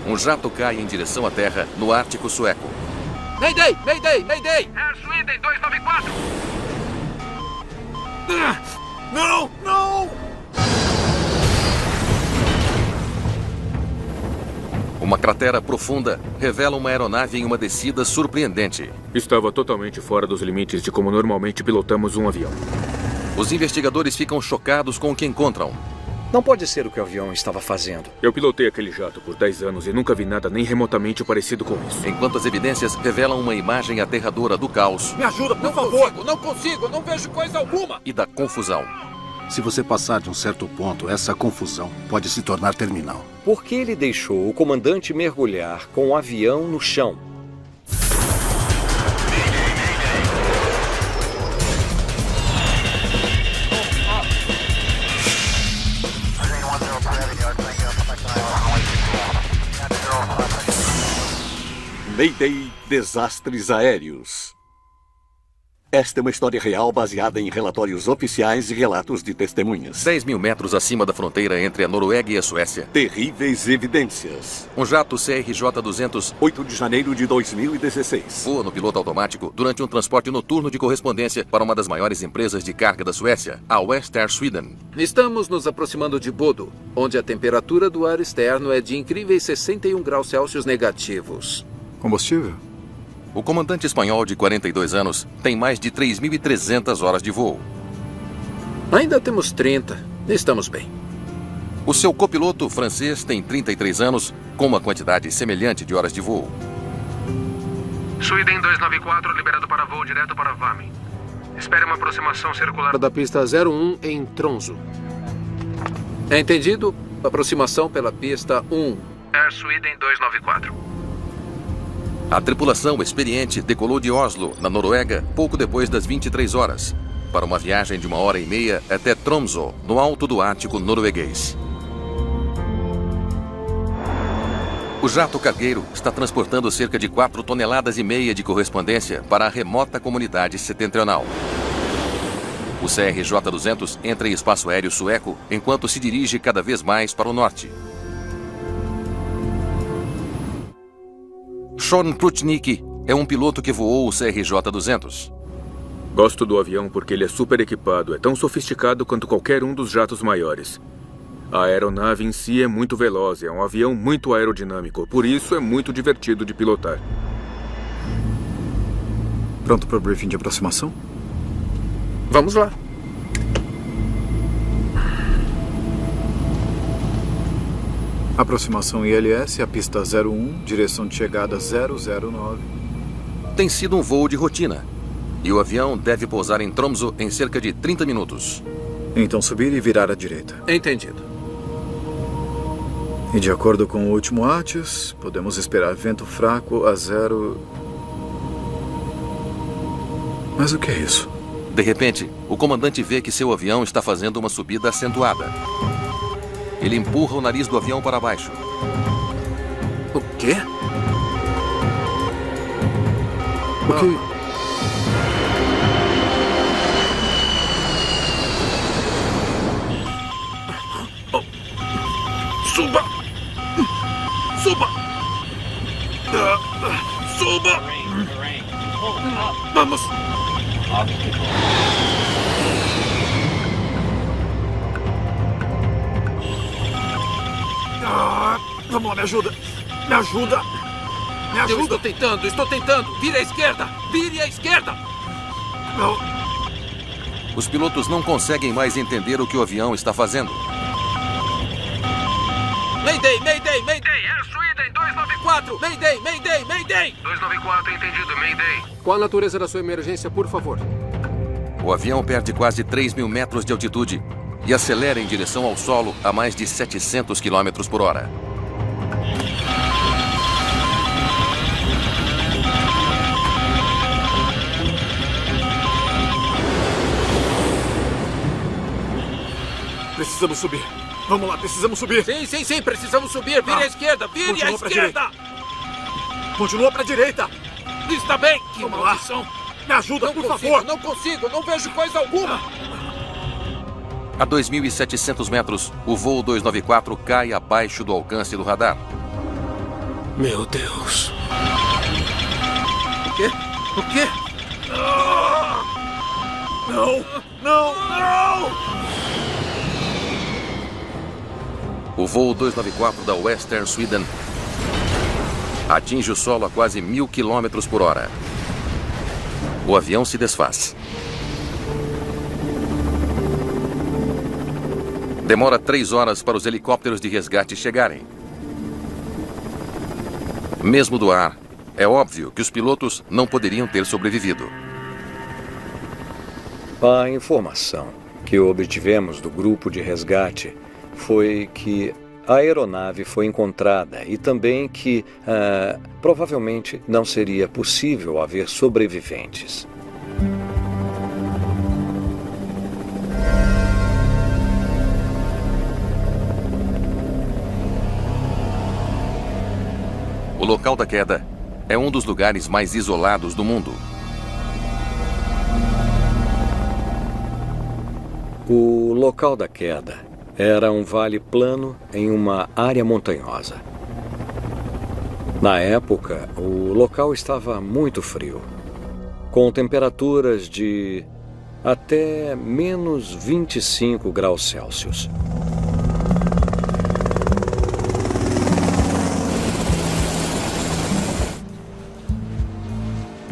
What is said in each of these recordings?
Um jato cai em direção à Terra no Ártico sueco. Mayday! Mayday! Mayday! Air Sweden 294! Não! Não! Uma cratera profunda revela uma aeronave em uma descida surpreendente. Estava totalmente fora dos limites de como normalmente pilotamos um avião. Os investigadores ficam chocados com o que encontram. Não pode ser o que o avião estava fazendo. Eu pilotei aquele jato por 10 anos e nunca vi nada nem remotamente parecido com isso. Enquanto as evidências revelam uma imagem aterradora do caos Me ajuda, por favor! Não consigo! Não vejo coisa alguma! e da confusão. Se você passar de um certo ponto, essa confusão pode se tornar terminal. Por que ele deixou o comandante mergulhar com o avião no chão? Mayday, desastres aéreos. Esta é uma história real baseada em relatórios oficiais e relatos de testemunhas. 10 mil metros acima da fronteira entre a Noruega e a Suécia. Terríveis evidências. Um jato CRJ-200 8 de janeiro de 2016. voa no piloto automático durante um transporte noturno de correspondência para uma das maiores empresas de carga da Suécia, a West Air Sweden. Estamos nos aproximando de Bodo, onde a temperatura do ar externo é de incríveis 61 graus Celsius negativos. Combustível? O comandante espanhol de 42 anos tem mais de 3.300 horas de voo. Ainda temos 30. Estamos bem. O seu copiloto francês tem 33 anos, com uma quantidade semelhante de horas de voo. Sweden 294 liberado para voo direto para Vami. Espere uma aproximação circular Da pista 01 em Tronzo. Entendido? Aproximação pela pista 1. Air Sweden 294. A tripulação experiente decolou de Oslo, na Noruega, pouco depois das 23 horas, para uma viagem de 1h30 até Tromsø, no alto do Ártico norueguês. O jato cargueiro está transportando cerca de 4,5 toneladas de correspondência para a remota comunidade setentrional. O CRJ-200 entra em espaço aéreo sueco enquanto se dirige cada vez mais para o norte. Sean Krutnik é um piloto que voou o CRJ-200. Gosto do avião porque ele é super equipado, é tão sofisticado quanto qualquer um dos jatos maiores. A aeronave em si é muito veloz, é um avião muito aerodinâmico, por isso é muito divertido de pilotar. Pronto para o briefing de aproximação? Vamos lá. Aproximação ILS, a pista 01, direção de chegada 009. Tem sido um voo de rotina, e o avião deve pousar em Tromsø em cerca de 30 minutos. Então subir e virar à direita. Entendido. E de acordo com o último ATIS, podemos esperar vento fraco a 0... Mas o que é isso? De repente, o comandante vê que seu avião está fazendo uma subida acentuada. Ele empurra o nariz do avião para baixo. O quê? O que... Suba! Suba! Suba! Vamos! Vamos lá, me ajuda! Me ajuda! Me ajuda! Eu estou tentando! Vire à esquerda! Vire à esquerda! Não. Os pilotos não conseguem mais entender o que o avião está fazendo. Mayday, Mayday, Mayday! Air Sweden 294! Mayday, Mayday, Mayday! 294, entendido, Mayday. Qual a natureza da sua emergência, por favor? O avião perde quase 3.000 metros de altitude e acelera em direção ao solo a mais de 700 km por hora. Precisamos subir. Vamos lá, precisamos subir. Sim, precisamos subir. Vire à esquerda, vire à esquerda. Continua para a direita. Está bem. Que maldição. Me ajuda, por favor. Não consigo, não vejo coisa alguma. A 2.700 metros, o voo 294 cai abaixo do alcance do radar. Meu Deus. O quê? O quê? Não! Não! Não! O voo 294 da Western Sweden atinge o solo a quase 1000 km por hora. O avião se desfaz. Demora 3 horas para os helicópteros de resgate chegarem. Mesmo do ar, é óbvio que os pilotos não poderiam ter sobrevivido. A informação que obtivemos do grupo de resgate foi que a aeronave foi encontrada e também que provavelmente não seria possível haver sobreviventes. O local da queda é um dos lugares mais isolados do mundo. O local da queda era um vale plano em uma área montanhosa. Na época, o local estava muito frio, com temperaturas de até menos 25 graus Celsius.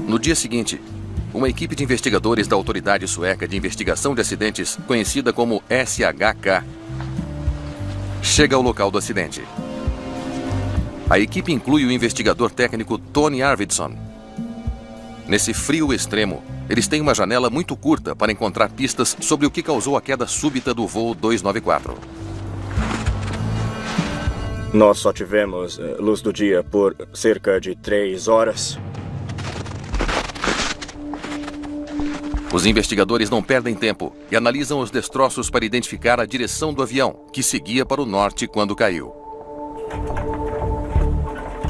No dia seguinte, uma equipe de investigadores da Autoridade Sueca de Investigação de Acidentes, conhecida como SHK, chega ao local do acidente. A equipe inclui o investigador técnico Tony Arvidsson. Nesse frio extremo, eles têm uma janela muito curta para encontrar pistas sobre o que causou a queda súbita do voo 294. Nós só tivemos luz do dia por cerca de 3 horas. Os investigadores não perdem tempo e analisam os destroços para identificar a direção do avião, que seguia para o norte quando caiu.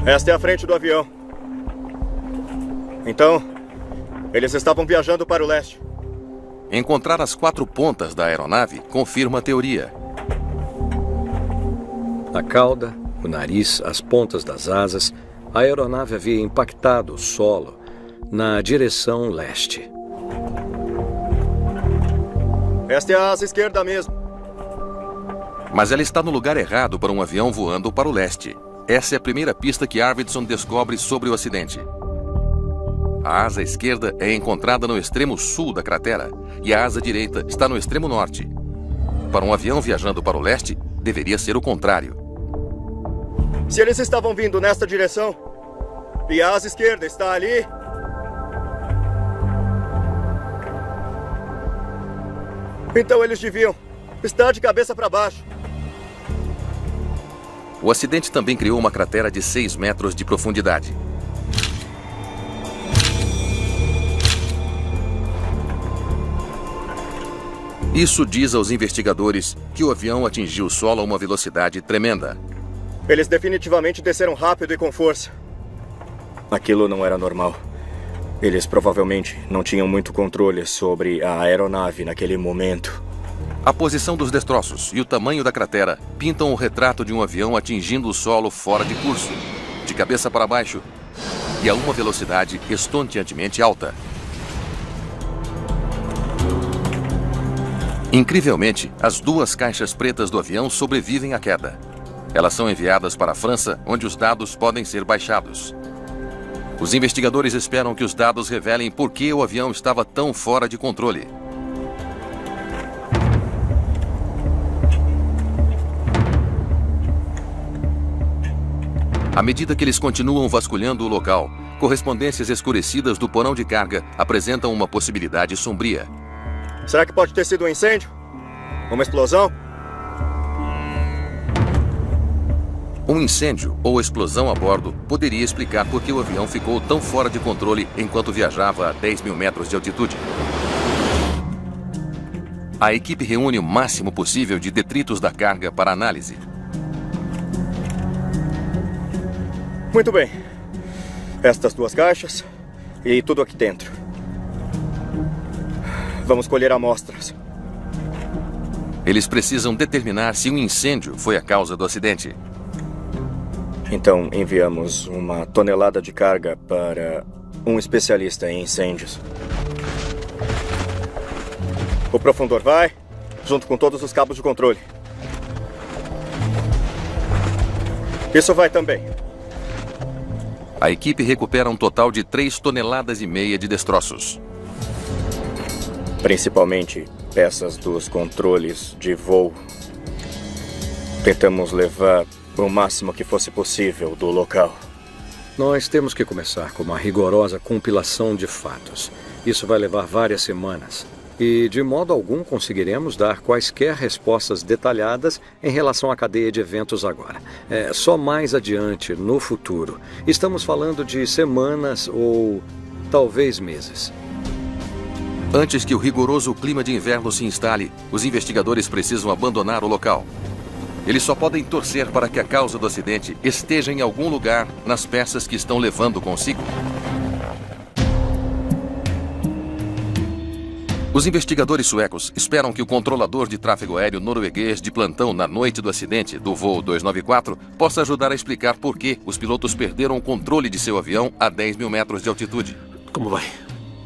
Esta é a frente do avião. Então, eles estavam viajando para o leste. Encontrar as 4 pontas da aeronave confirma a teoria. A cauda, o nariz, as pontas das asas, a aeronave havia impactado o solo na direção leste. Esta é a asa esquerda mesmo. Mas ela está no lugar errado para um avião voando para o leste. Essa é a primeira pista que Arvidsson descobre sobre o acidente. A asa esquerda é encontrada no extremo sul da cratera e a asa direita está no extremo norte. Para um avião viajando para o leste, deveria ser o contrário. Se eles estavam vindo nesta direção e a asa esquerda está ali, então eles deviam estar de cabeça para baixo. O acidente também criou uma cratera de 6 metros de profundidade. Isso diz aos investigadores que o avião atingiu o solo a uma velocidade tremenda. Eles definitivamente desceram rápido e com força. Aquilo não era normal. Eles provavelmente não tinham muito controle sobre a aeronave naquele momento. A posição dos destroços e o tamanho da cratera pintam o retrato de um avião atingindo o solo fora de curso, de cabeça para baixo e a uma velocidade estonteantemente alta. Incrivelmente, as 2 caixas pretas do avião sobrevivem à queda. Elas são enviadas para a França, onde os dados podem ser baixados. Os investigadores esperam que os dados revelem por que o avião estava tão fora de controle. À medida que eles continuam vasculhando o local, correspondências escurecidas do porão de carga apresentam uma possibilidade sombria. Será que pode ter sido um incêndio? Uma explosão? Um incêndio ou explosão a bordo poderia explicar por que o avião ficou tão fora de controle enquanto viajava a 10 mil metros de altitude. A equipe reúne o máximo possível de detritos da carga para análise. Muito bem. Estas 2 caixas e tudo aqui dentro. Vamos colher amostras. Eles precisam determinar se um incêndio foi a causa do acidente. Então enviamos uma tonelada de carga para um especialista em incêndios. O Profundor vai, junto com todos os cabos de controle. Isso vai também. A equipe recupera um total de 3,5 toneladas de destroços. Principalmente peças dos controles de voo. Tentamos levar o máximo que fosse possível do local. Nós temos que começar com uma rigorosa compilação de fatos. Isso vai levar várias semanas. E, de modo algum, conseguiremos dar quaisquer respostas detalhadas em relação à cadeia de eventos agora. Só mais adiante, no futuro. Estamos falando de semanas ou talvez meses. Antes que o rigoroso clima de inverno se instale, os investigadores precisam abandonar o local. Eles só podem torcer para que a causa do acidente esteja em algum lugar nas peças que estão levando consigo. Os investigadores suecos esperam que o controlador de tráfego aéreo norueguês de plantão na noite do acidente do voo 294 possa ajudar a explicar por que os pilotos perderam o controle de seu avião a 10 mil metros de altitude. Como vai?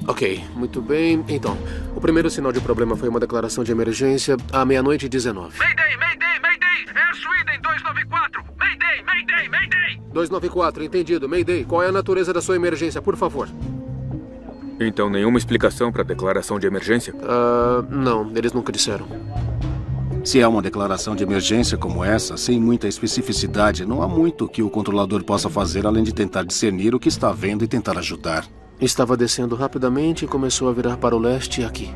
Ok, muito bem. Então, o primeiro sinal de problema foi uma declaração de emergência à 00:19. Mayday, Mayday, Mayday! Air Sweden 294! Mayday, Mayday, Mayday! 294, entendido. Mayday, qual é a natureza da sua emergência, por favor? Então, nenhuma explicação para a declaração de emergência? Não, eles nunca disseram. Se é uma declaração de emergência como essa, sem muita especificidade, não há muito que o controlador possa fazer além de tentar discernir o que está vendo e tentar ajudar. Estava descendo rapidamente e começou a virar para o leste aqui.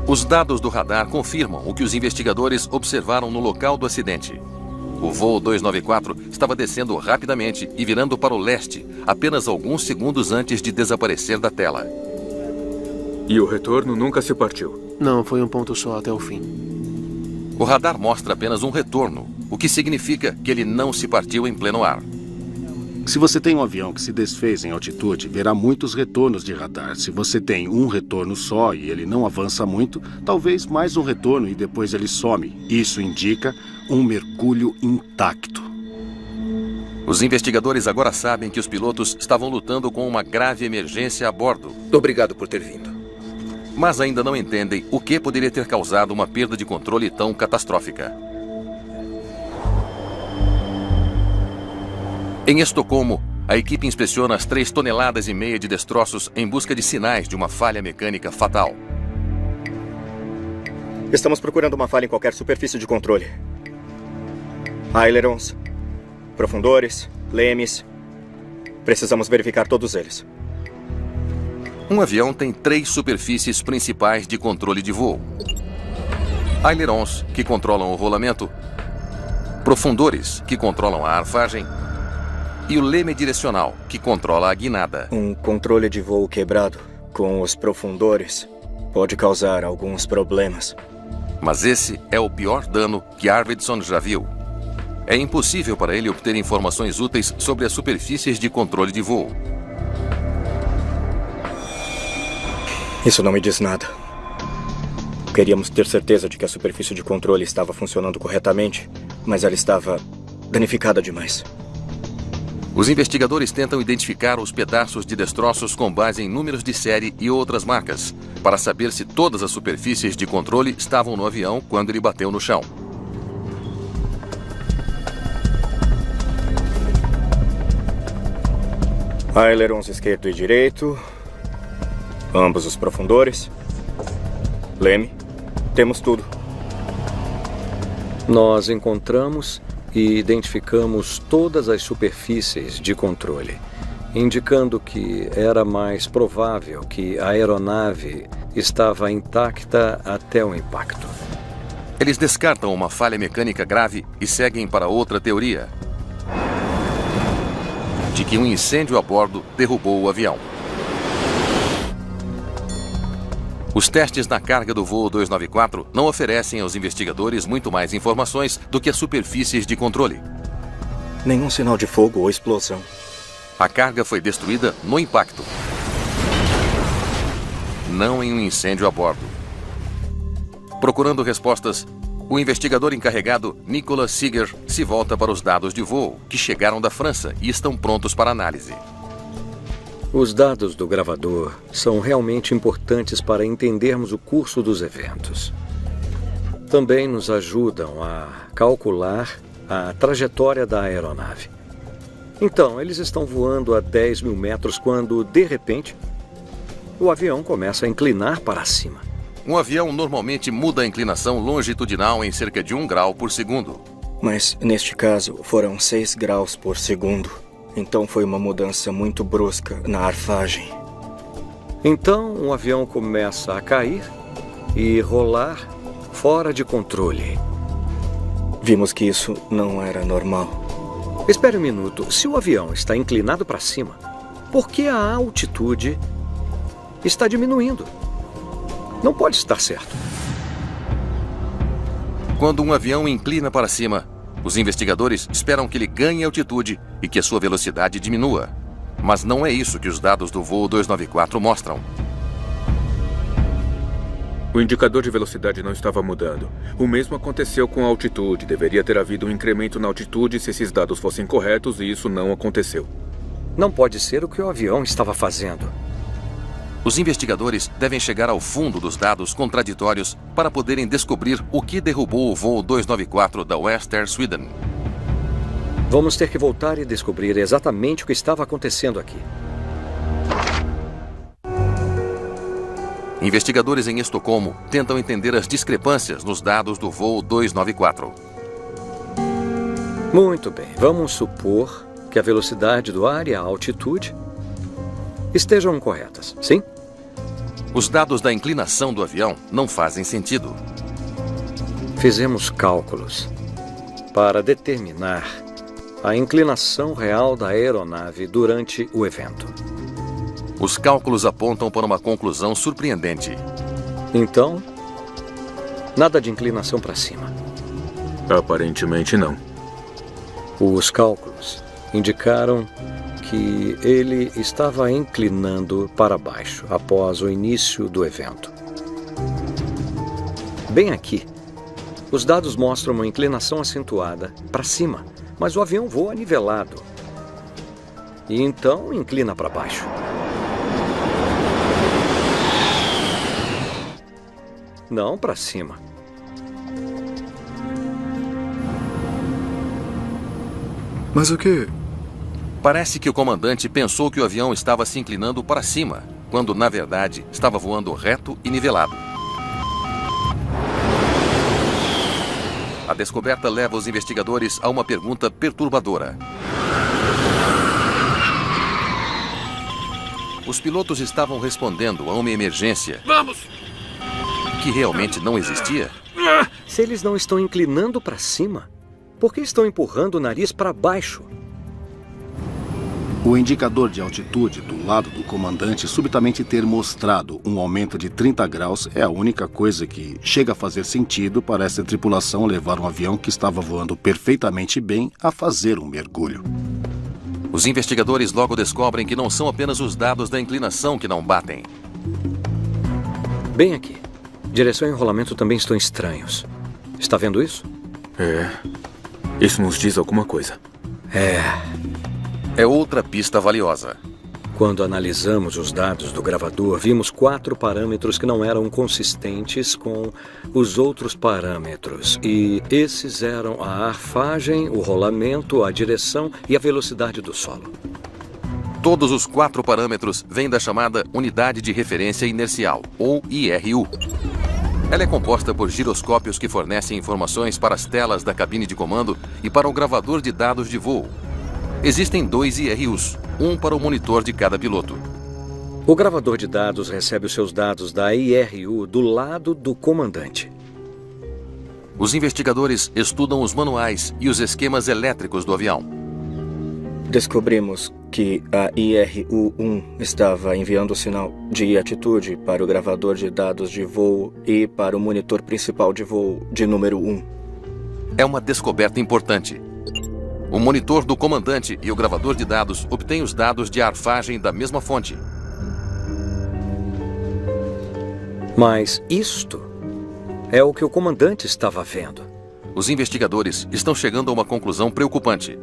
Os dados do radar confirmam o que os investigadores observaram no local do acidente. O voo 294 estava descendo rapidamente e virando para o leste, apenas alguns segundos antes de desaparecer da tela. E o retorno nunca se partiu? Não, foi um ponto só até o fim. O radar mostra apenas um retorno, o que significa que ele não se partiu em pleno ar. Se você tem um avião que se desfez em altitude, verá muitos retornos de radar. Se você tem um retorno só e ele não avança muito, talvez mais um retorno e depois ele some. Isso indica um mergulho intacto. Os investigadores agora sabem que os pilotos estavam lutando com uma grave emergência a bordo. Obrigado por ter vindo. Mas ainda não entendem o que poderia ter causado uma perda de controle tão catastrófica. Em Estocolmo, a equipe inspeciona as 3,5 toneladas de destroços em busca de sinais de uma falha mecânica fatal. Estamos procurando uma falha em qualquer superfície de controle. Ailerons, profundores, lemes. Precisamos verificar todos eles. Um avião tem 3 superfícies principais de controle de voo. Ailerons, que controlam o rolamento. Profundores, que controlam a arfagem. E o leme direcional, que controla a guinada. Um controle de voo quebrado com os profundores pode causar alguns problemas. Mas esse é o pior dano que Arvidsson já viu. É impossível para ele obter informações úteis sobre as superfícies de controle de voo. Isso não me diz nada. Queríamos ter certeza de que a superfície de controle estava funcionando corretamente, mas ela estava danificada demais. Os investigadores tentam identificar os pedaços de destroços com base em números de série e outras marcas, para saber se todas as superfícies de controle estavam no avião quando ele bateu no chão. Ailerons esquerdo e direito. Ambos os profundores. Leme. Temos tudo. Nós encontramos e identificamos todas as superfícies de controle, indicando que era mais provável que a aeronave estava intacta até o impacto. Eles descartam uma falha mecânica grave e seguem para outra teoria, de que um incêndio a bordo derrubou o avião. Os testes na carga do voo 294 não oferecem aos investigadores muito mais informações do que as superfícies de controle. Nenhum sinal de fogo ou explosão. A carga foi destruída no impacto, não em um incêndio a bordo. Procurando respostas, O investigador encarregado, Nicolas Seeger, se volta para os dados de voo, que chegaram da França e estão prontos para análise. Os dados do gravador são realmente importantes para entendermos o curso dos eventos. Também nos ajudam a calcular a trajetória da aeronave. Então, eles estão voando a 10 mil metros quando, de repente, o avião começa a inclinar para cima. Um avião normalmente muda a inclinação longitudinal em cerca de 1 grau por segundo. Mas, neste caso, foram 6 graus por segundo. Então foi uma mudança muito brusca na arfagem. Então, o avião começa a cair e rolar fora de controle. Vimos que isso não era normal. Espere um minuto. Se o avião está inclinado para cima, por que a altitude está diminuindo? Não pode estar certo. Quando um avião inclina para cima, os investigadores esperam que ele ganhe altitude e que a sua velocidade diminua. Mas não é isso que os dados do voo 294 mostram. O indicador de velocidade não estava mudando. O mesmo aconteceu com a altitude. Deveria ter havido um incremento na altitude se esses dados fossem corretos, e isso não aconteceu. Não pode ser o que o avião estava fazendo. Os investigadores devem chegar ao fundo dos dados contraditórios para poderem descobrir o que derrubou o voo 294 da West Air Sweden. Vamos ter que voltar e descobrir exatamente o que estava acontecendo aqui. Investigadores em Estocolmo tentam entender as discrepâncias nos dados do voo 294. Muito bem. Vamos supor que a velocidade do ar e a altitude estejam corretas, sim? Os dados da inclinação do avião não fazem sentido. Fizemos cálculos para determinar a inclinação real da aeronave durante o evento. Os cálculos apontam para uma conclusão surpreendente. Então, nada de inclinação para cima. Aparentemente não. Os cálculos indicaram que ele estava inclinando para baixo após o início do evento. Bem aqui, os dados mostram uma inclinação acentuada para cima, mas o avião voa nivelado. E então inclina para baixo. Não para cima. Mas o que? Parece que o comandante pensou que o avião estava se inclinando para cima, quando, na verdade, estava voando reto e nivelado. A descoberta leva os investigadores a uma pergunta perturbadora. Os pilotos estavam respondendo a uma emergência. Vamos! Que realmente não existia? Se eles não estão inclinando para cima, por que estão empurrando o nariz para baixo? O indicador de altitude do lado do comandante subitamente ter mostrado um aumento de 30 graus é a única coisa que chega a fazer sentido para essa tripulação levar um avião que estava voando perfeitamente bem a fazer um mergulho. Os investigadores logo descobrem que não são apenas os dados da inclinação que não batem. Bem aqui. Direção e enrolamento também estão estranhos. Está vendo isso? É. Isso nos diz alguma coisa. É outra pista valiosa. Quando analisamos os dados do gravador, vimos 4 parâmetros que não eram consistentes com os outros parâmetros. E esses eram a arfagem, o rolamento, a direção e a velocidade do solo. Todos os 4 parâmetros vêm da chamada Unidade de Referência Inercial, ou IRU. Ela é composta por giroscópios que fornecem informações para as telas da cabine de comando e para o gravador de dados de voo. Existem 2 IRUs, um para o monitor de cada piloto. O gravador de dados recebe os seus dados da IRU do lado do comandante. Os investigadores estudam os manuais e os esquemas elétricos do avião. Descobrimos que a IRU-1 estava enviando o sinal de atitude para o gravador de dados de voo e para o monitor principal de voo de número 1. É uma descoberta importante. O monitor do comandante e o gravador de dados obtêm os dados de arfagem da mesma fonte. Mas isto É o que o comandante estava vendo. Os investigadores estão chegando a uma conclusão preocupante.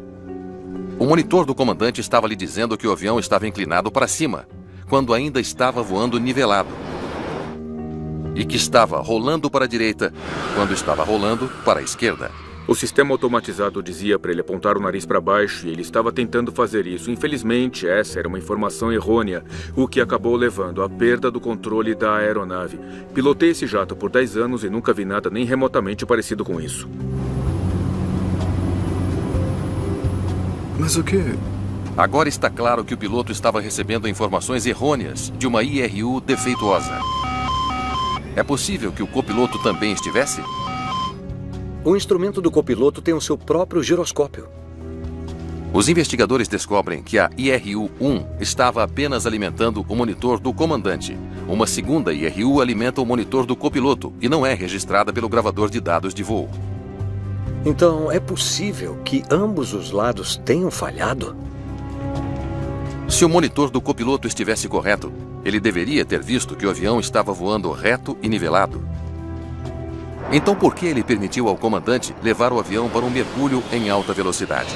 O monitor do comandante estava lhe dizendo que o avião estava inclinado para cima, quando ainda estava voando nivelado. E que estava rolando para a direita, quando estava rolando para a esquerda. O sistema automatizado dizia para ele apontar o nariz para baixo e ele estava tentando fazer isso. Infelizmente, essa era uma informação errônea, o que acabou levando à perda do controle da aeronave. Pilotei esse jato por 10 anos e nunca vi nada nem remotamente parecido com isso. Mas o que... Agora está claro que o piloto estava recebendo informações errôneas de uma IRU defeituosa. É possível que o copiloto também estivesse? O instrumento do copiloto tem o seu próprio giroscópio. Os investigadores descobrem que a IRU-1 estava apenas alimentando o monitor do comandante. Uma segunda IRU alimenta o monitor do copiloto e não é registrada pelo gravador de dados de voo. Então, é possível que ambos os lados tenham falhado? Se o monitor do copiloto estivesse correto, ele deveria ter visto que o avião estava voando reto e nivelado. Então por que ele permitiu ao comandante levar o avião para um mergulho em alta velocidade?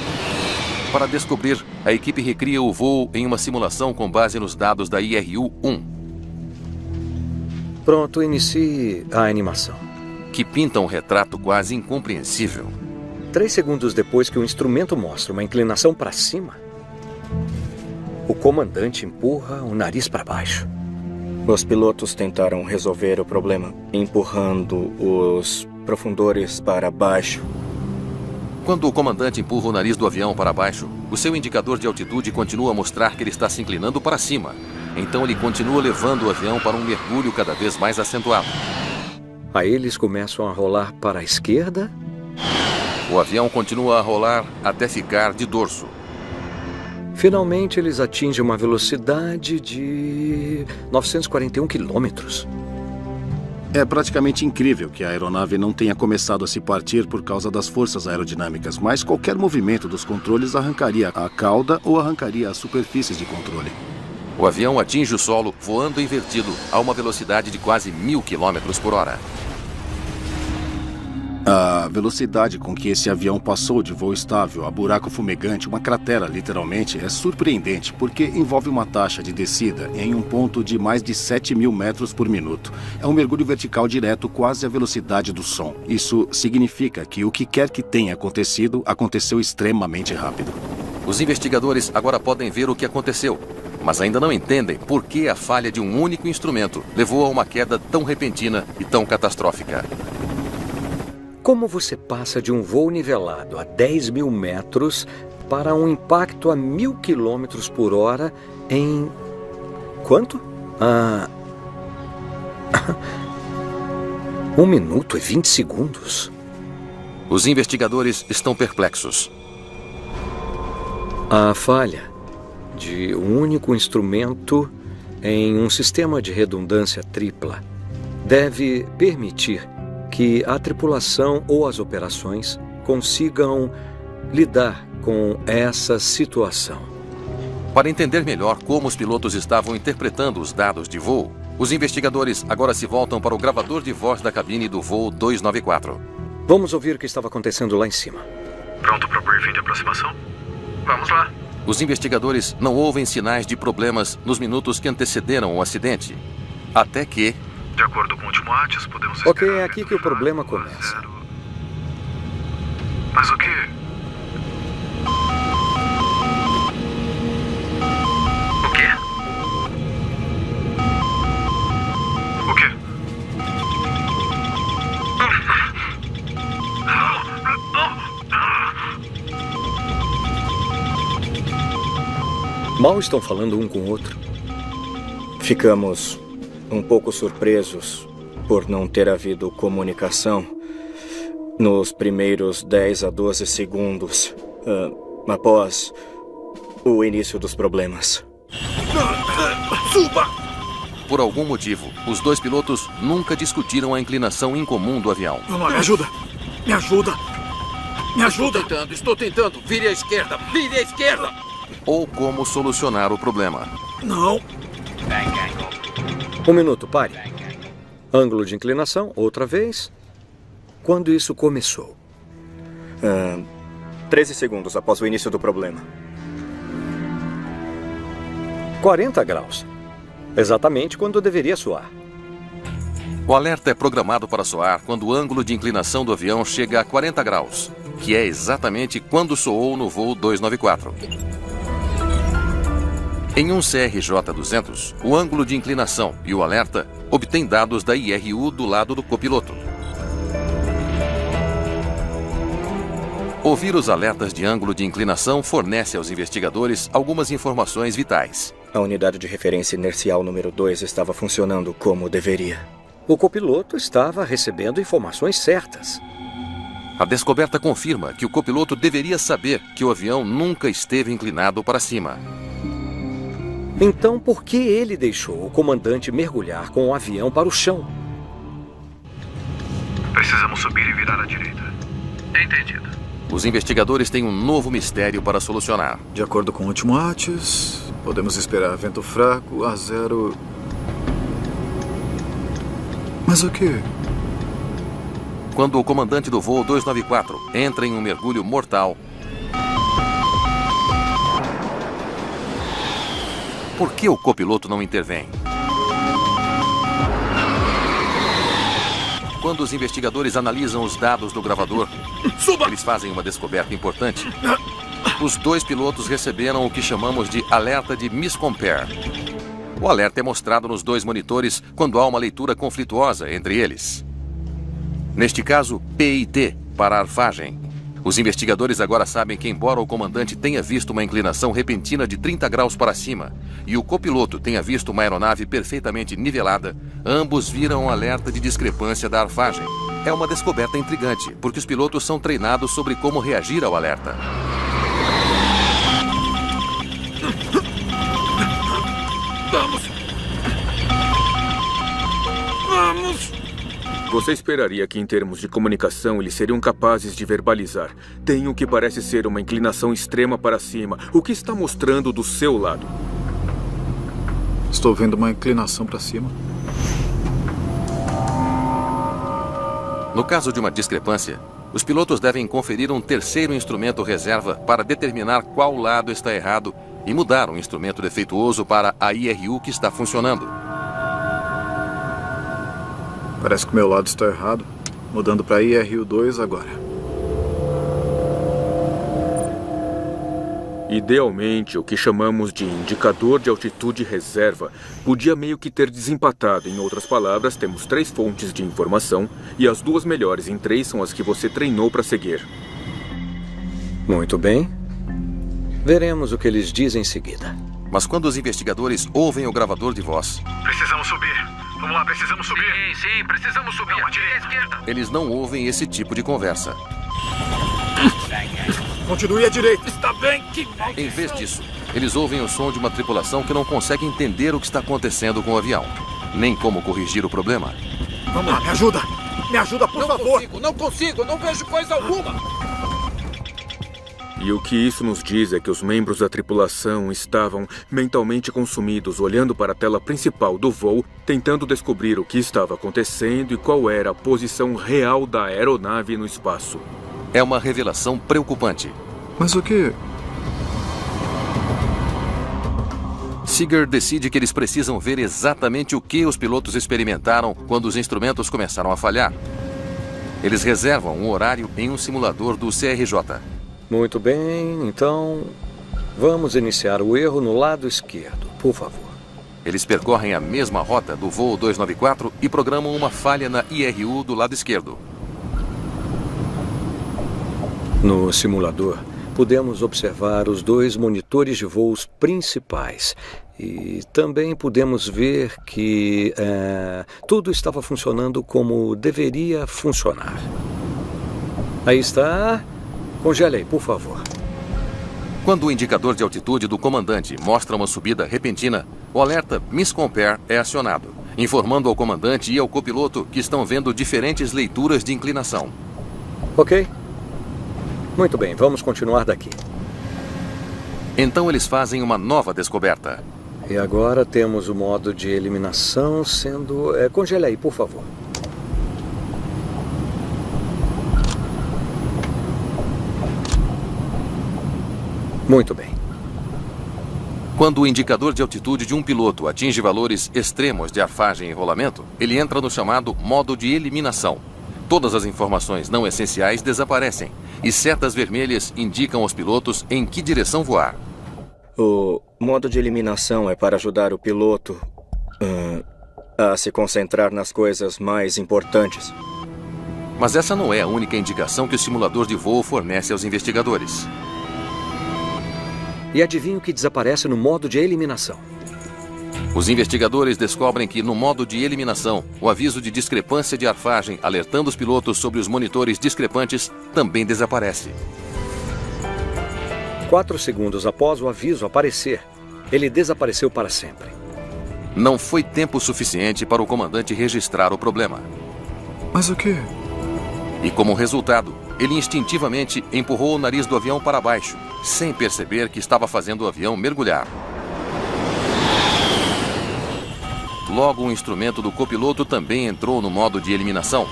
Para descobrir, a equipe recria o voo em uma simulação com base nos dados da IRU-1. Pronto, inicie a animação. Que pinta um retrato quase incompreensível. 3 segundos depois que o instrumento mostra uma inclinação para cima, o comandante empurra o nariz para baixo. Os pilotos tentaram resolver o problema empurrando os profundores para baixo. Quando o comandante empurra o nariz do avião para baixo, o seu indicador de altitude continua a mostrar que ele está se inclinando para cima. Então ele continua levando o avião para um mergulho cada vez mais acentuado. Aí eles começam a rolar para a esquerda. O avião continua a rolar até ficar de dorso. Finalmente, eles atingem uma velocidade de 941 quilômetros. É praticamente incrível que a aeronave não tenha começado a se partir por causa das forças aerodinâmicas, mas qualquer movimento dos controles arrancaria a cauda ou arrancaria as superfícies de controle. O avião atinge o solo voando invertido a uma velocidade de quase 1.000 km por hora. A velocidade com que esse avião passou de voo estável a buraco fumegante, uma cratera literalmente, é surpreendente porque envolve uma taxa de descida em um ponto de mais de 7.000 metros por minuto. É um mergulho vertical direto, quase a velocidade do som. Isso significa que o que quer que tenha acontecido, aconteceu extremamente rápido. Os investigadores agora podem ver o que aconteceu, mas ainda não entendem por que a falha de um único instrumento levou a uma queda tão repentina e tão catastrófica. Como você passa de um voo nivelado a 10.000 metros para um impacto a 1.000 km por hora em... quanto? 1 minuto e 20 segundos. Os investigadores estão perplexos. A falha de um único instrumento em um sistema de redundância tripla deve permitir que a tripulação ou as operações consigam lidar com essa situação. Para entender melhor como os pilotos estavam interpretando os dados de voo, os investigadores agora se voltam para o gravador de voz da cabine do voo 294. Vamos ouvir o que estava acontecendo lá em cima. Pronto para o briefing de aproximação? Vamos lá. Os investigadores não ouvem sinais de problemas nos minutos que antecederam o acidente. Até que... De acordo com o último ATIS, podemos... Ok, é aqui que o problema começa. Mas o quê? O quê? O quê? Mal estão falando um com o outro. Ficamos um pouco surpresos por não ter havido comunicação nos primeiros 10 a 12 segundos após o início dos problemas. Suba! Por algum motivo, os dois pilotos nunca discutiram a inclinação incomum do avião. Me ajuda! Me ajuda! Me ajuda! Estou tentando. Vire à esquerda! Vire à esquerda! Ou como solucionar o problema. Não! 1 minuto, pare. Ângulo de inclinação, outra vez. quando isso começou? 13 segundos após o início do problema. 40 graus. Exatamente quando deveria soar. O alerta é programado para soar quando o ângulo de inclinação do avião chega a 40 graus, que é exatamente quando soou no voo 294. Em um CRJ-200, o ângulo de inclinação e o alerta obtêm dados da IRU do lado do copiloto. Ouvir os alertas de ângulo de inclinação fornece aos investigadores algumas informações vitais. A unidade de referência inercial número 2 estava funcionando como deveria. O copiloto estava recebendo informações certas. A descoberta confirma que o copiloto deveria saber que o avião nunca esteve inclinado para cima. Então, por que ele deixou o comandante mergulhar com o avião para o chão? Precisamos subir e virar à direita. Entendido. Os investigadores têm um novo mistério para solucionar. De acordo com o último ATIS, podemos esperar vento fraco a 0... Mas o quê? Quando o comandante do voo 294 entra em um mergulho mortal, por que o copiloto não intervém? Quando os investigadores analisam os dados do gravador, eles fazem uma descoberta importante. Os dois pilotos receberam o que chamamos de alerta de miscompare. O alerta é mostrado nos dois monitores quando há uma leitura conflituosa entre eles. Neste caso, PIT, para arfagem. Os investigadores agora sabem que, embora o comandante tenha visto uma inclinação repentina de 30 graus para cima e o copiloto tenha visto uma aeronave perfeitamente nivelada, ambos viram um alerta de discrepância da arfagem. É uma descoberta intrigante, porque os pilotos são treinados sobre como reagir ao alerta. Vamos! Vamos! Você esperaria que, em termos de comunicação, eles seriam capazes de verbalizar. Tem o que parece ser uma inclinação extrema para cima. O que está mostrando do seu lado? Estou vendo uma inclinação para cima. No caso de uma discrepância, os pilotos devem conferir um terceiro instrumento reserva para determinar qual lado está errado e mudar um instrumento defeituoso para a IRU que está funcionando. Parece que o meu lado está errado. Mudando para IRU2 agora. Idealmente, o que chamamos de indicador de altitude reserva podia meio que ter desempatado. Em outras palavras, temos 3 fontes de informação e as 2 melhores em 3 são as que você treinou para seguir. Muito bem. Veremos o que eles dizem em seguida. Mas quando os investigadores ouvem o gravador de voz... Precisamos subir. Vamos lá, precisamos subir. Sim, precisamos subir. À direita. Eles não ouvem esse tipo de conversa. Continue à direita. Está bem, que maldição. Em vez disso, eles ouvem o som de uma tripulação que não consegue entender o que está acontecendo com o avião, nem como corrigir o problema. Vamos lá, me ajuda. Me ajuda, por favor. Não consigo, não vejo coisa alguma. E o que isso nos diz é que os membros da tripulação estavam mentalmente consumidos, olhando para a tela principal do voo, tentando descobrir o que estava acontecendo e qual era a posição real da aeronave no espaço. É uma revelação preocupante. Mas o quê? Seeger decide que eles precisam ver exatamente o que os pilotos experimentaram quando os instrumentos começaram a falhar. Eles reservam um horário em um simulador do CRJ. Muito bem, então vamos iniciar o erro no lado esquerdo, por favor. Eles percorrem a mesma rota do voo 294 e programam uma falha na IRU do lado esquerdo. No simulador, pudemos observar os 2 monitores de voos principais e também pudemos ver que tudo estava funcionando como deveria funcionar. Aí está. Congele aí, por favor. Quando o indicador de altitude do comandante mostra uma subida repentina, o alerta miscompare é acionado, informando ao comandante e ao copiloto que estão vendo diferentes leituras de inclinação. Ok. Muito bem, vamos continuar daqui. Então eles fazem uma nova descoberta. E agora temos o modo de eliminação sendo... Congele aí, por favor. Muito bem. Quando o indicador de altitude de um piloto atinge valores extremos de arfagem e rolamento, ele entra no chamado modo de eliminação. Todas as informações não essenciais desaparecem e setas vermelhas indicam aos pilotos em que direção voar. O modo de eliminação é para ajudar o piloto a se concentrar nas coisas mais importantes. Mas essa não é a única indicação que o simulador de voo fornece aos investigadores. E adivinha o que desaparece no modo de eliminação? Os investigadores descobrem que, no modo de eliminação, o aviso de discrepância de arfagem alertando os pilotos sobre os monitores discrepantes também desaparece. 4 segundos após o aviso aparecer, ele desapareceu para sempre. Não foi tempo suficiente para o comandante registrar o problema. Mas o quê? E como resultado, ele instintivamente empurrou o nariz do avião para baixo, sem perceber que estava fazendo o avião mergulhar. Logo, o instrumento do copiloto também entrou no modo de eliminação.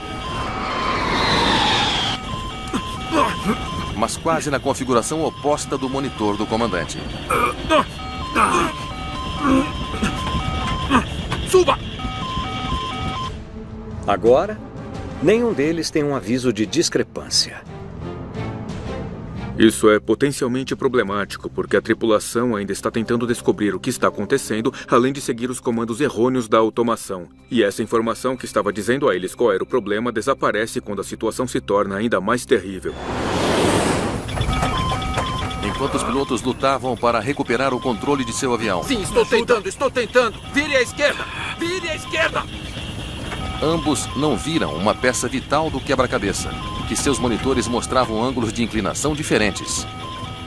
Mas quase na configuração oposta do monitor do comandante. Suba! Agora, nenhum deles tem um aviso de discrepância. Isso é potencialmente problemático, porque a tripulação ainda está tentando descobrir o que está acontecendo, além de seguir os comandos errôneos da automação. E essa informação que estava dizendo a eles qual era o problema desaparece quando a situação se torna ainda mais terrível. Enquanto os pilotos lutavam para recuperar o controle de seu avião. Sim, estou tentando. Vire à esquerda! Vire à esquerda! Ambos não viram uma peça vital do quebra-cabeça, que seus monitores mostravam ângulos de inclinação diferentes.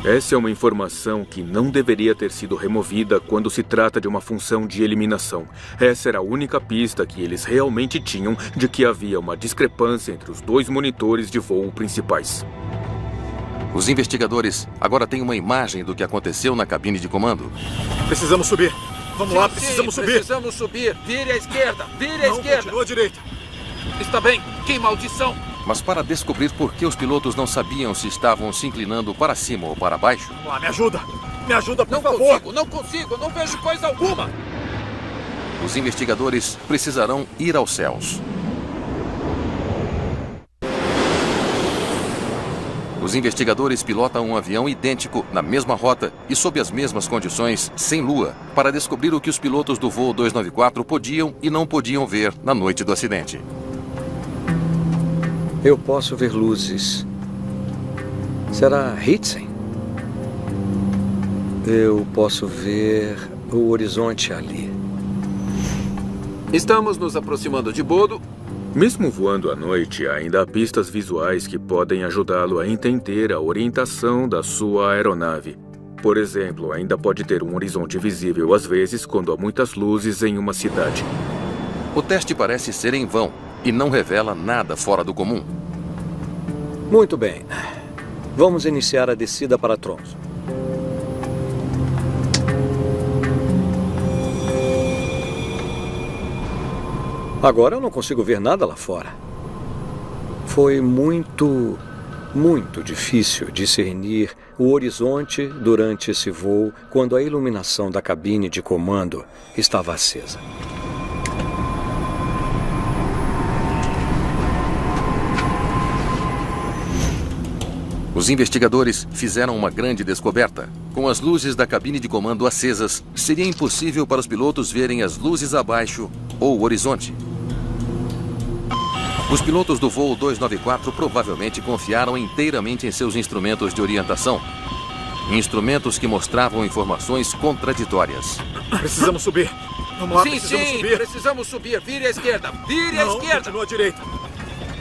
Essa é uma informação que não deveria ter sido removida quando se trata de uma função de eliminação. Essa era a única pista que eles realmente tinham de que havia uma discrepância entre os 2 monitores de voo principais. Os investigadores agora têm uma imagem do que aconteceu na cabine de comando. Precisamos subir. Vamos lá, precisamos subir. Precisamos subir. Vire à esquerda. Vire à esquerda. Continua à direita. Está bem. Que maldição. Mas para descobrir por que os pilotos não sabiam se estavam se inclinando para cima ou para baixo... Vamos lá, me ajuda. Me ajuda, por favor. Não consigo. Não vejo coisa alguma. Os investigadores precisarão ir aos céus. Os investigadores pilotam um avião idêntico, na mesma rota e sob as mesmas condições, sem lua, para descobrir o que os pilotos do voo 294 podiam e não podiam ver na noite do acidente. Eu posso ver luzes. Será Hitzen? Eu posso ver o horizonte ali. Estamos nos aproximando de Bodo. Mesmo voando à noite, ainda há pistas visuais que podem ajudá-lo a entender a orientação da sua aeronave. Por exemplo, ainda pode ter um horizonte visível às vezes quando há muitas luzes em uma cidade. O teste parece ser em vão e não revela nada fora do comum. Muito bem. Vamos iniciar a descida para Tromsø. Agora eu não consigo ver nada lá fora. Foi muito difícil discernir o horizonte durante esse voo quando a iluminação da cabine de comando estava acesa. Os investigadores fizeram uma grande descoberta. Com as luzes da cabine de comando acesas, seria impossível para os pilotos verem as luzes abaixo ou o horizonte. Os pilotos do voo 294 provavelmente confiaram inteiramente em seus instrumentos de orientação. Instrumentos que mostravam informações contraditórias. Precisamos subir. Vamos lá, precisamos subir. Vire à esquerda. Vire à esquerda. Continua à direita.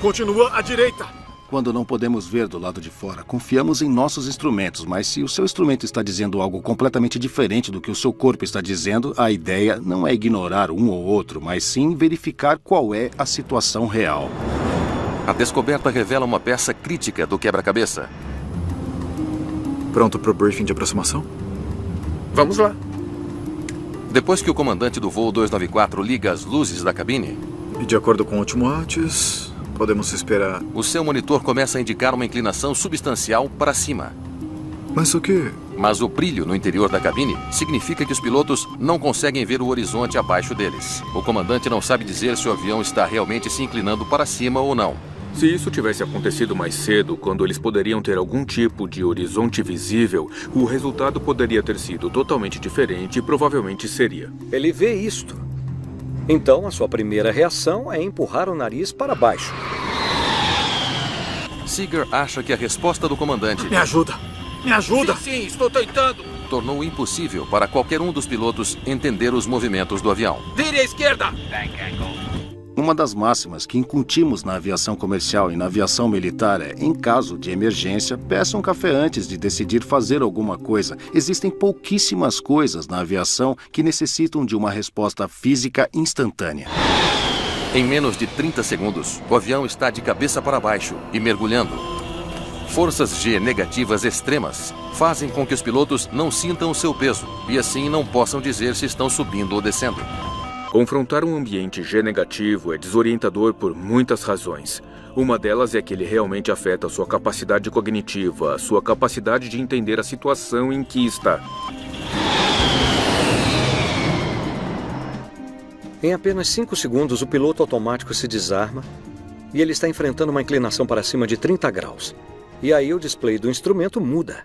Continua à direita. Quando não podemos ver do lado de fora, confiamos em nossos instrumentos, mas se o seu instrumento está dizendo algo completamente diferente do que o seu corpo está dizendo, a ideia não é ignorar um ou outro, mas sim verificar qual é a situação real. A descoberta revela uma peça crítica do quebra-cabeça. Pronto para o briefing de aproximação? Vamos lá. Depois que o comandante do voo 294 liga as luzes da cabine... E de acordo com o último ATIS... podemos esperar. O seu monitor começa a indicar uma inclinação substancial para cima. Mas o quê? Mas o brilho no interior da cabine significa que os pilotos não conseguem ver o horizonte abaixo deles. O comandante não sabe dizer se o avião está realmente se inclinando para cima ou não. Se isso tivesse acontecido mais cedo, quando eles poderiam ter algum tipo de horizonte visível, o resultado poderia ter sido totalmente diferente e provavelmente seria. Ele vê isto. Então, a sua primeira reação é empurrar o nariz para baixo. Seeger acha que a resposta do comandante... Me ajuda! Me ajuda! Sim, estou tentando! Tornou impossível para qualquer um dos pilotos entender os movimentos do avião. Vire à esquerda! Uma das máximas que incutimos na aviação comercial e na aviação militar é, em caso de emergência, peça um café antes de decidir fazer alguma coisa. Existem pouquíssimas coisas na aviação que necessitam de uma resposta física instantânea. Em menos de 30 segundos, o avião está de cabeça para baixo e mergulhando. Forças G negativas extremas fazem com que os pilotos não sintam o seu peso e assim não possam dizer se estão subindo ou descendo. Confrontar um ambiente G negativo é desorientador por muitas razões. Uma delas é que ele realmente afeta a sua capacidade cognitiva, a sua capacidade de entender a situação em que está. Em apenas 5 segundos, o piloto automático se desarma e ele está enfrentando uma inclinação para cima de 30 graus. E aí o display do instrumento muda.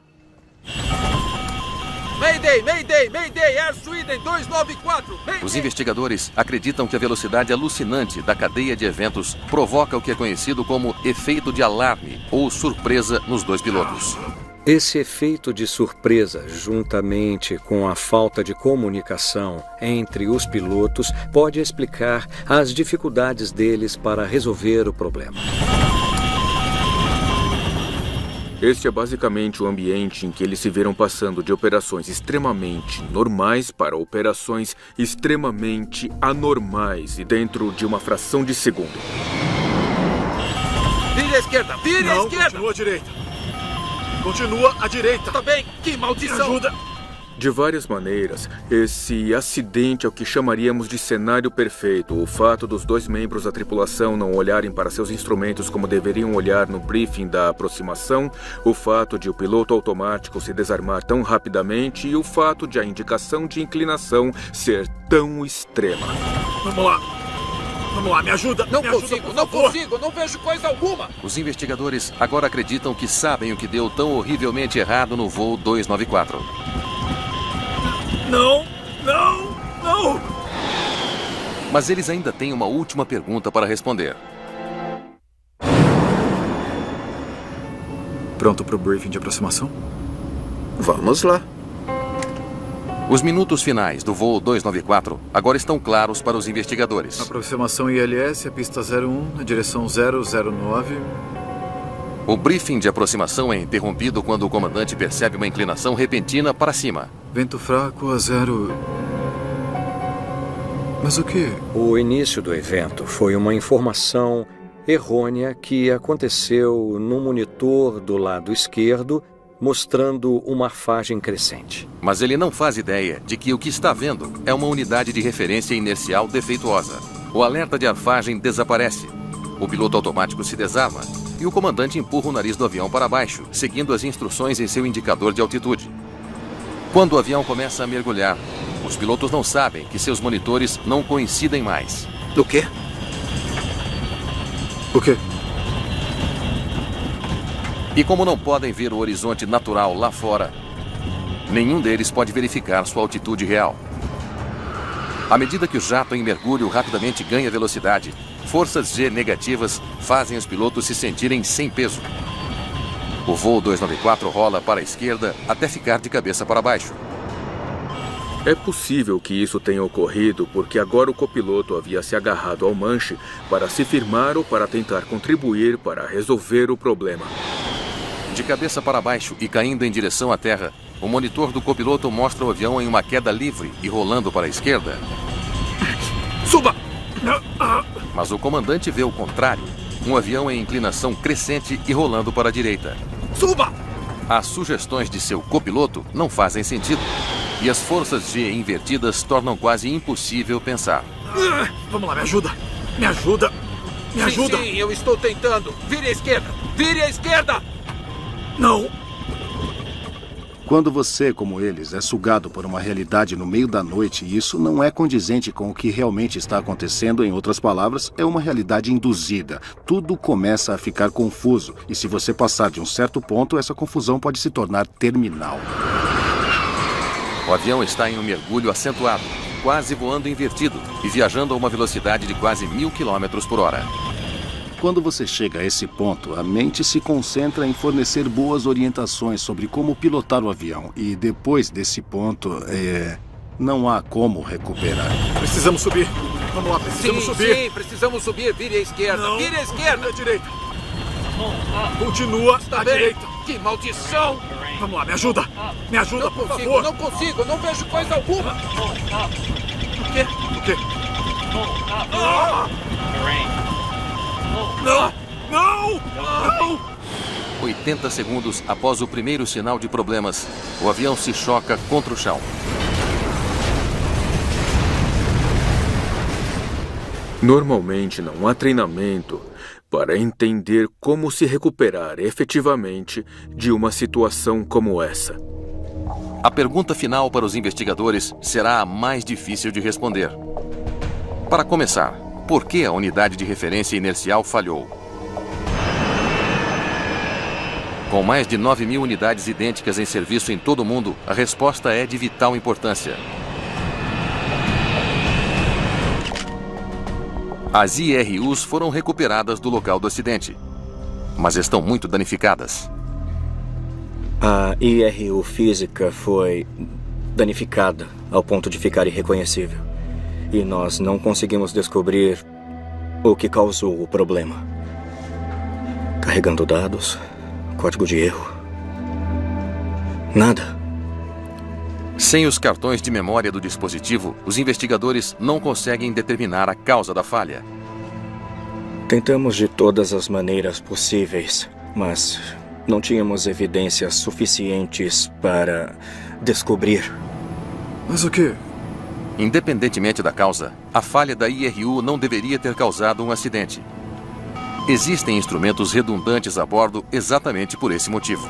Mayday, Mayday, Mayday, Air Sweden 294, Mayday. Os investigadores acreditam que a velocidade alucinante da cadeia de eventos provoca o que é conhecido como efeito de alarme ou surpresa nos dois pilotos. Esse efeito de surpresa, juntamente com a falta de comunicação entre os pilotos, pode explicar as dificuldades deles para resolver o problema. Este é basicamente o ambiente em que eles se viram passando de operações extremamente normais para operações extremamente anormais e dentro de uma fração de segundo. Vire à esquerda, vire à esquerda! Continua à direita. Continua à direita. Tá bem, que maldição! Me ajuda! De várias maneiras, esse acidente é o que chamaríamos de cenário perfeito. O fato dos dois membros da tripulação não olharem para seus instrumentos como deveriam olhar no briefing da aproximação, o fato de o piloto automático se desarmar tão rapidamente e o fato de a indicação de inclinação ser tão extrema. Vamos lá! Vamos lá, me ajuda! Não me consigo, ajuda, não consigo, não vejo coisa alguma! Os investigadores agora acreditam que sabem o que deu tão horrivelmente errado no voo 294. Não! Não! Não! Mas eles ainda têm uma última pergunta para responder. Pronto para o briefing de aproximação? Vamos lá. Os minutos finais do voo 294 agora estão claros para os investigadores. Aproximação ILS, a pista 01, na direção 009. O briefing de aproximação é interrompido quando o comandante percebe uma inclinação repentina para cima. Vento fraco a 0... Mas o quê? O início do evento foi uma informação errônea que aconteceu no monitor do lado esquerdo, mostrando uma arfagem crescente. Mas ele não faz ideia de que o que está vendo é uma unidade de referência inercial defeituosa. O alerta de arfagem desaparece. O piloto automático se desarma e o comandante empurra o nariz do avião para baixo, seguindo as instruções em seu indicador de altitude. Quando o avião começa a mergulhar, os pilotos não sabem que seus monitores não coincidem mais. O quê? O quê? E como não podem ver o horizonte natural lá fora, nenhum deles pode verificar sua altitude real. À medida que o jato em mergulho rapidamente ganha velocidade, forças G negativas fazem os pilotos se sentirem sem peso. O voo 294 rola para a esquerda até ficar de cabeça para baixo. É possível que isso tenha ocorrido porque agora o copiloto havia se agarrado ao manche para se firmar ou para tentar contribuir para resolver o problema. De cabeça para baixo e caindo em direção à terra, o monitor do copiloto mostra o avião em uma queda livre e rolando para a esquerda. Suba! Mas o comandante vê o contrário. Um avião em inclinação crescente e rolando para a direita. Suba! As sugestões de seu copiloto não fazem sentido. E as forças G invertidas tornam quase impossível pensar. Vamos lá, me ajuda! Me ajuda! Me ajuda! Sim, eu estou tentando. Vire à esquerda! Vire à esquerda! Não! Quando você, como eles, é sugado por uma realidade no meio da noite e isso não é condizente com o que realmente está acontecendo, em outras palavras, é uma realidade induzida. Tudo começa a ficar confuso e se você passar de um certo ponto, essa confusão pode se tornar terminal. O avião está em um mergulho acentuado, quase voando invertido e viajando a uma velocidade de quase 1000 km por hora. Quando você chega a esse ponto, a mente se concentra em fornecer boas orientações sobre como pilotar o avião. E depois desse ponto, não há como recuperar. Precisamos subir. Vamos lá, precisamos subir. Sim, precisamos subir. Vire à esquerda. Não, vire à esquerda. À direita. Continua à direita. Que maldição! Vamos lá, me ajuda. Me ajuda, por favor. Não consigo, não vejo coisa alguma. O quê? O quê? Não! Não! Não! 80 segundos após o primeiro sinal de problemas, o avião se choca contra o chão. Normalmente não há treinamento para entender como se recuperar efetivamente de uma situação como essa. A pergunta final para os investigadores será a mais difícil de responder. Para começar, por que a unidade de referência inercial falhou? Com mais de 9.000 unidades idênticas em serviço em todo o mundo, a resposta é de vital importância. As IRUs foram recuperadas do local do acidente, mas estão muito danificadas. A IRU física foi danificada ao ponto de ficar irreconhecível. E nós não conseguimos descobrir o que causou o problema. Carregando dados, código de erro. Nada. Sem os cartões de memória do dispositivo, os investigadores não conseguem determinar a causa da falha. Tentamos de todas as maneiras possíveis, mas não tínhamos evidências suficientes para descobrir. Mas o quê? Independentemente da causa, a falha da IRU não deveria ter causado um acidente. Existem instrumentos redundantes a bordo exatamente por esse motivo.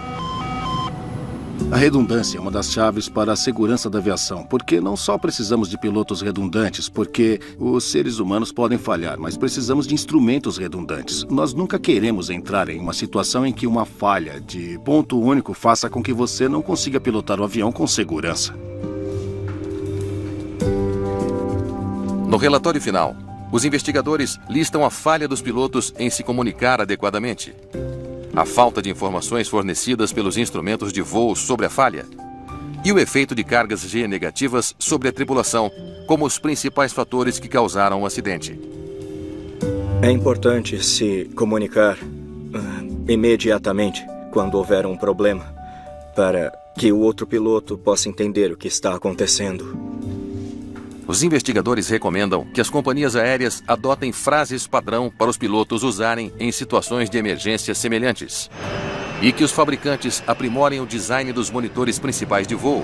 A redundância é uma das chaves para a segurança da aviação, porque não só precisamos de pilotos redundantes, porque os seres humanos podem falhar, mas precisamos de instrumentos redundantes. Nós nunca queremos entrar em uma situação em que uma falha de ponto único faça com que você não consiga pilotar o avião com segurança. No relatório final, os investigadores listam a falha dos pilotos em se comunicar adequadamente, a falta de informações fornecidas pelos instrumentos de voo sobre a falha e o efeito de cargas G negativas sobre a tripulação como os principais fatores que causaram o acidente. É importante se comunicar imediatamente quando houver um problema, para que o outro piloto possa entender o que está acontecendo. Os investigadores recomendam que as companhias aéreas adotem frases padrão para os pilotos usarem em situações de emergência semelhantes e que os fabricantes aprimorem o design dos monitores principais de voo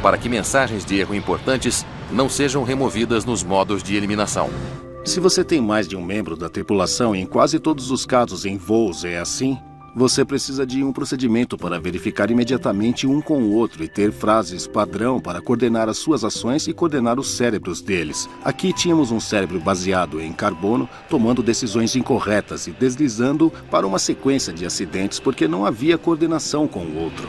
para que mensagens de erro importantes não sejam removidas nos modos de eliminação. Se você tem mais de um membro da tripulação, e em quase todos os casos em voos é assim, você precisa de um procedimento para verificar imediatamente um com o outro e ter frases padrão para coordenar as suas ações e coordenar os cérebros deles. Aqui tínhamos um cérebro baseado em carbono, tomando decisões incorretas e deslizando para uma sequência de acidentes porque não havia coordenação com o outro.